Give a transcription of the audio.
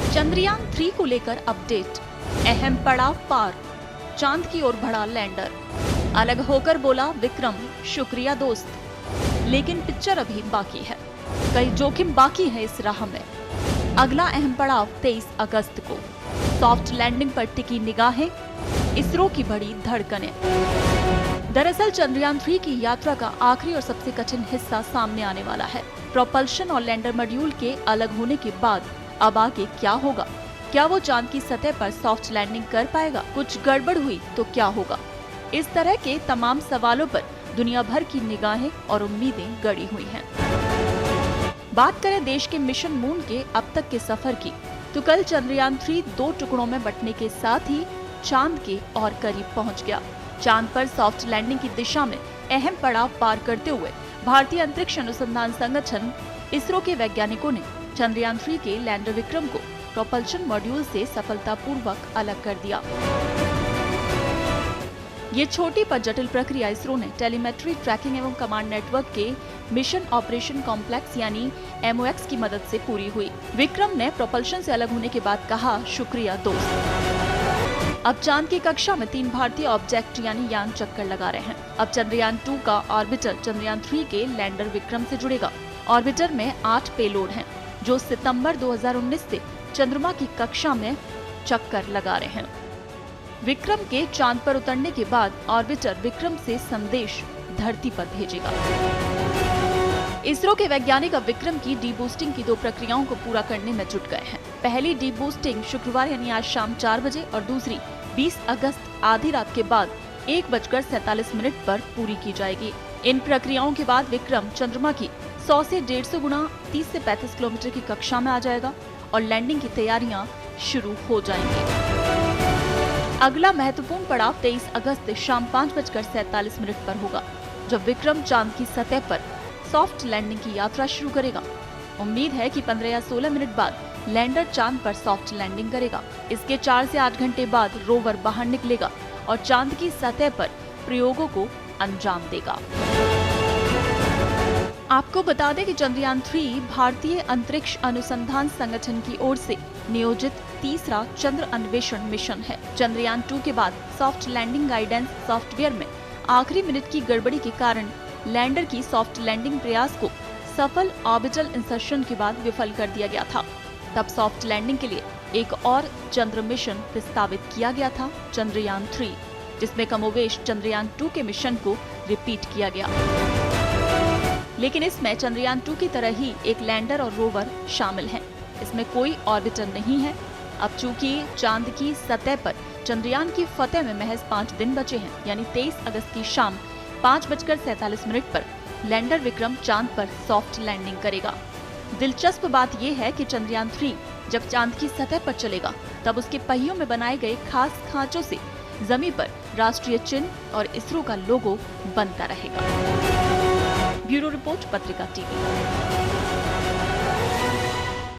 चंद्रयान 3 को लेकर अपडेट, अहम पड़ाव पार, चांद की ओर बढ़ा लैंडर। अलग होकर बोला विक्रम, शुक्रिया दोस्त। लेकिन पिक्चर अभी बाकी है, कई जोखिम बाकी है इस राह में। अगला अहम पड़ाव 23 अगस्त को। सॉफ्ट लैंडिंग पर टिकी निगाहें, इसरो की बड़ी धड़कनें। दरअसल चंद्रयान 3 की यात्रा का आखिरी और सबसे कठिन हिस्सा सामने आने वाला है। प्रोपल्शन और लैंडर मॉड्यूल के अलग होने के बाद अब आगे क्या होगा? क्या वो चांद की सतह पर सॉफ्ट लैंडिंग कर पाएगा? कुछ गड़बड़ हुई तो क्या होगा? इस तरह के तमाम सवालों पर दुनिया भर की निगाहें और उम्मीदें गड़ी हुई हैं। बात करें देश के मिशन मून के अब तक के सफर की, तो कल चंद्रयान 3 2 टुकड़ों में बंटने के साथ ही चांद के और करीब पहुंच गया। चांद पर सॉफ्ट लैंडिंग की दिशा में अहम पड़ाव पार करते हुए भारतीय अंतरिक्ष अनुसंधान संगठन इसरो के वैज्ञानिकों ने चंद्रयान 3 के लैंडर विक्रम को प्रोपल्शन मॉड्यूल से सफलतापूर्वक अलग कर दिया। ये छोटी पर जटिल प्रक्रिया इसरो ने टेलीमेट्री ट्रैकिंग एवं कमांड नेटवर्क के मिशन ऑपरेशन कॉम्प्लेक्स यानी MOX की मदद से पूरी हुई। विक्रम ने प्रोपल्शन से अलग होने के बाद कहा, शुक्रिया दोस्त। अब चांद की कक्षा में 3 भारतीय ऑब्जेक्ट यानी यान चक्कर लगा रहे हैं। अब चंद्रयान 2 का ऑर्बिटर चंद्रयान 3 के लैंडर विक्रम से जुड़ेगा। ऑर्बिटर में 8 पेलोड हैं, जो सितंबर 2019 से चंद्रमा की कक्षा में चक्कर लगा रहे हैं। विक्रम के चांद पर उतरने के बाद ऑर्बिटर विक्रम से संदेश धरती पर भेजेगा। इसरो के वैज्ञानिक अब विक्रम की डीबूस्टिंग की 2 प्रक्रियाओं को पूरा करने में जुट गए हैं। पहली डीबूस्टिंग शुक्रवार यानी आज शाम 4 बजे और दूसरी 20 अगस्त आधी रात के बाद 1:47 पर पूरी की जाएगी। इन प्रक्रियाओं के बाद विक्रम चंद्रमा की 100 से 150 गुना 30 से 35 किलोमीटर की कक्षा में आ जाएगा और लैंडिंग की तैयारियां शुरू हो जाएंगी। अगला महत्वपूर्ण पड़ाव 23 अगस्त शाम 5:47 पर होगा, जब विक्रम चांद की सतह पर सॉफ्ट लैंडिंग की यात्रा शुरू करेगा। उम्मीद है कि 15 या 16 मिनट बाद लैंडर चांद पर सॉफ्ट लैंडिंग करेगा। इसके 4 से 8 घंटे बाद रोवर बाहर निकलेगा और चांद की सतह पर प्रयोगों को अंजाम देगा। आपको बता दें कि चंद्रयान 3 भारतीय अंतरिक्ष अनुसंधान संगठन की ओर से नियोजित तीसरा चंद्र अन्वेषण मिशन है। चंद्रयान 2 के बाद सॉफ्ट लैंडिंग गाइडेंस सॉफ्टवेयर में आखिरी मिनट की गड़बड़ी के कारण लैंडर की सॉफ्ट लैंडिंग प्रयास को सफल ऑर्बिटल इंसर्शन के बाद विफल कर दिया गया था। तब सॉफ्ट लैंडिंग के लिए एक और चंद्र मिशन प्रस्तावित किया गया था, चंद्रयान 3, जिसमें कमोवेश चंद्रयान 2 के मिशन को रिपीट किया गया। लेकिन इसमें चंद्रयान 2 की तरह ही एक लैंडर और रोवर शामिल हैं। इसमें कोई ऑर्बिटर नहीं है। अब चूंकि चांद की सतह पर चंद्रयान की फतह में महज 5 दिन बचे हैं, यानी 23 अगस्त की शाम 5:47 पर लैंडर विक्रम चांद पर सॉफ्ट लैंडिंग करेगा। दिलचस्प बात यह है कि चंद्रयान 3 जब चांद की सतह पर चलेगा, तब उसके पहियों में बनाए गए खास खांचों से जमीन पर राष्ट्रीय चिन्ह और इसरो का लोगो बनता रहेगा। ब्यूरो रिपोर्ट, पत्रिका टीवी।